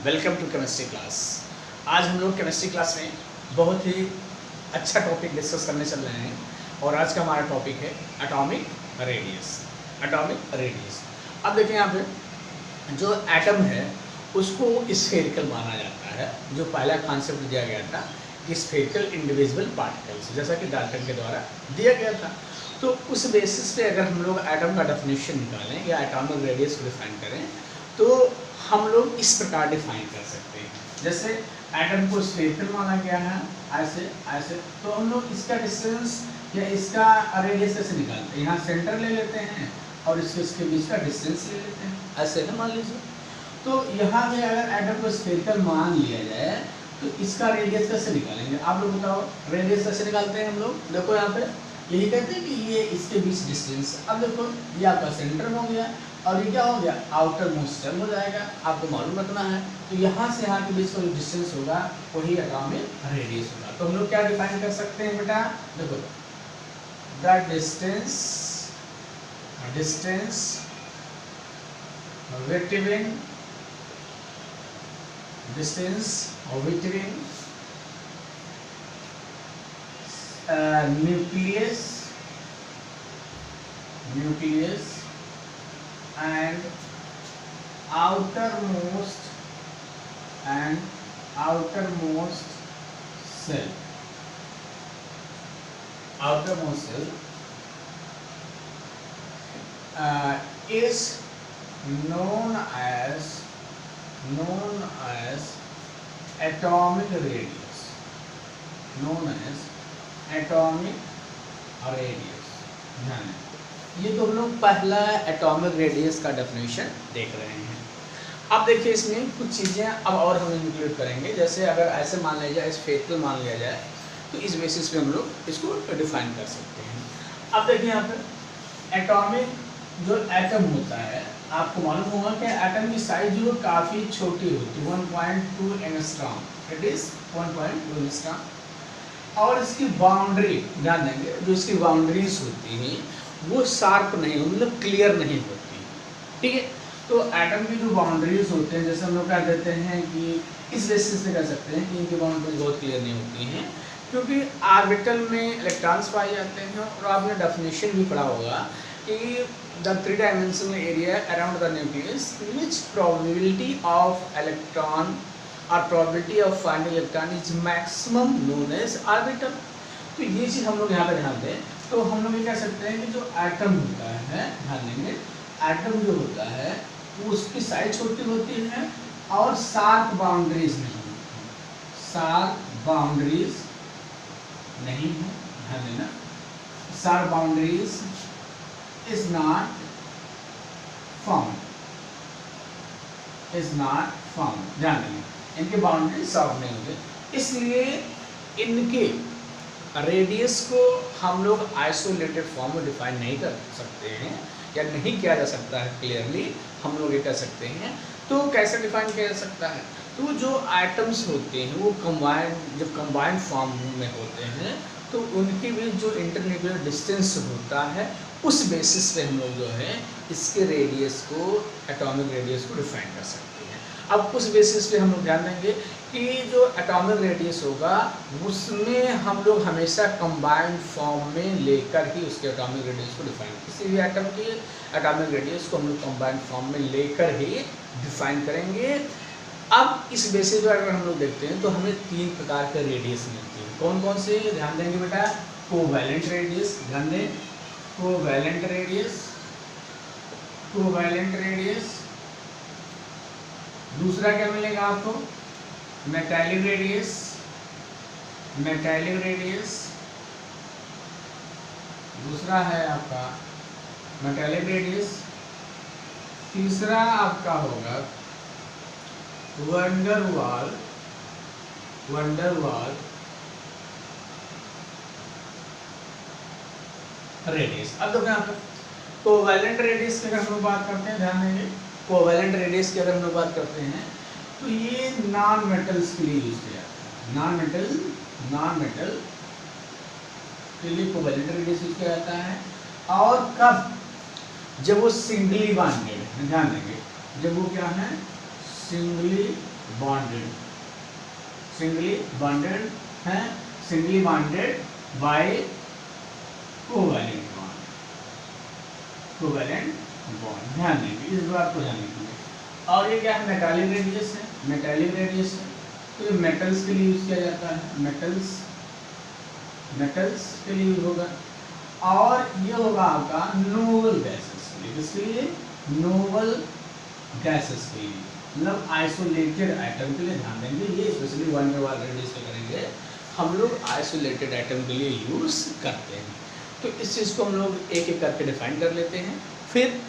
Welcome to chemistry class. आज हम लोग केमिस्ट्री क्लास में बहुत ही अच्छा टॉपिक डिस्कस करने चल रहे हैं और आज का हमारा टॉपिक है एटॉमिक रेडियस। एटॉमिक रेडियस, अब देखिए यहाँ पे जो एटम है उसको स्फेरिकल माना जाता है। जो पहला कॉन्सेप्ट दिया गया था स्फेरिकल इंडिविजुअल पार्टिकल्स, जैसा कि डाल्टन के द्वारा दिया गया था। तो उस बेसिस पे अगर हम लोग एटम का डेफिनेशन निकालें या एटॉमिक रेडियस को डिफाइन करें तो हम लोग इस प्रकार डिफाइन कर सकते हैं। जैसे एटम को स्फेरिकल माना गया है, ऐसे ऐसे, तो हम लोग इसका डिस्टेंस या इसका रेडियस कैसे निकालते हैं? यहाँ सेंटर ले लेते हैं और इसके बीच का डिस्टेंस ले लेते हैं, ऐसे ना मान लीजिए। तो यहाँ पे अगर एटम को स्फेरिकल मान लिया जाए तो इसका रेडियस कैसे निकालेंगे? आप लोग बताओ, रेडियस कैसे निकालते हैं हम लोग? देखो यहाँ पे यही कहते हैं कि ये इसके बीच डिस्टेंस। अब देखो ये आपका सेंटर हो गया और ये क्या हो गया? आउटर मोस्ट हो जाएगा, आपको मालूम रखना है। तो यहाँ से यहाँ के बीच का जो डिस्टेंस होगा वही एटॉमिक रेडियस होगा। तो हम लोग क्या डिफाइन कर सकते हैं बेटा? देखो the distance between nucleus and outermost cell. Is known as atomic radius. ध्यान है, ये तो हम लोग पहला एटॉमिक रेडियस का डेफिनेशन देख रहे हैं। अब देखिए इसमें कुछ चीज़ें अब और हम इंक्लूड करेंगे। जैसे अगर ऐसे मान लिया जाए, स्फेरिकल मान लिया जाए, तो इस बेसिस पे हम लोग इसको डिफाइन कर सकते हैं। अब देखिए यहाँ पे एटॉमिक जो एटम होता है, आपको मालूम होगा कि एटम की साइज जो काफ़ी छोटी होती है, 1.2 एंगस्ट्रॉम। It is 1.2 angstrom. और इसकी बाउंड्री ध्यान देंगे, जो इसकी बाउंड्रीज होती हैं वो शार्प नहीं, मतलब क्लियर नहीं होती, ठीक है। तो एटम की जो बाउंड्रीज होते हैं, जैसे हम लोग कह देते हैं कि इस बेसिस पे कह सकते हैं कि इनकी बाउंड्रीज बहुत क्लियर नहीं होती हैं, क्योंकि ऑर्बिटल में इलेक्ट्रॉन्स पाए जाते हैं। और आपने डेफिनेशन भी पढ़ा होगा कि the three-dimensional area around the nucleus, which probability of electron or probability of finding electron is maximum known as orbital। तो ये चीज़ हम लोग यहाँ पे ध्यान दें तो हम लोग ये कह सकते हैं कि जो एटम होता है, ध्यान देंगे, एटम जो होता है वो उसकी साइज छोटी होती है और शार्प बाउंड्रीज नहीं है, शार्प बाउंड्रीज नहीं है, ध्यान देना, sharp boundaries is not found। ध्यान देंगे, इनके बाउंड्री सॉल्व नहीं होते, इसलिए इनके रेडियस को हम लोग आइसोलेटेड फॉर्म में डिफाइन नहीं कर सकते हैं या नहीं किया जा सकता है क्लियरली। हम लोग ये कह सकते हैं, तो कैसे डिफाइन किया जा सकता है? तो जो एटम्स होते हैं वो जब कंबाइंड फॉर्म में होते हैं तो उनके बीच जो इंटरन्यूक्लियर डिस्टेंस होता है उस बेसिस पे हम लोग जो है इसके रेडियस को, एटॉमिक रेडियस को डिफाइन कर सकते हैं। अब उस बेसिस पे हम लोग ध्यान देंगे कि जो एटॉमिक रेडियस होगा उसमें हम लोग हमेशा कंबाइंड फॉर्म में लेकर ही उसके एटॉमिक रेडियस को डिफाइन, किसी भी एटम की एटॉमिक रेडियस को हम लोग कंबाइंड फॉर्म में लेकर ही डिफाइन करेंगे। अब इस बेसिस पर अगर हम लोग देखते हैं तो हमें तीन प्रकार के रेडियस मिलती है। कौन कौन से? ध्यान देंगे बेटा, कोवैलेंट रेडियस, ध्यान दें, कोवैलेंट रेडियस। दूसरा क्या मिलेगा आपको? Metallic radius. दूसरा है आपका मेटालिक रेडियस। तीसरा आपका होगा वंडरवाल रेडियस। अब देखो यहाँ पर कोवैलेंट रेडियस की अगर हम लोग बात करते हैं, ध्यान देंगे, कोवैलेंट रेडियस की अगर हम लोग बात करते हैं तो ये नॉन मेटल्स के लिए यूज किया जाता है। नॉन मेटल के लिए कोवैलेंट रेडियस यूज किया जाता है। और कब? जब वो सिंगली बॉन्डेड है, ध्यान देंगे, जब वो क्या है, सिंगली बॉन्डेड, सिंगली बॉन्डेड है, singly bonded by covalent bond, covalent bond, ध्यान देंगे इस बात को, ध्यान देंगे। और ये क्या है, मेटालिक रेडियस है, मेटालिक रेडियस है, तो ये मेटल्स के लिए यूज किया जाता है, मेटल्स, मेटल्स के लिए यूज होगा। और ये होगा आपका नोबल गैसेस के लिए, किसके लिए, नोबल गैसेस के लिए, मतलब आइसोलेटेड आइटम के लिए, ध्यान देंगे ये specially one by one radius पे करेंगे, हम लोग आइसोलेटेड आइटम के लिए यूज करते हैं। तो इस चीज़ को हम लोग एक एक करके डिफाइन कर लेते हैं। फिर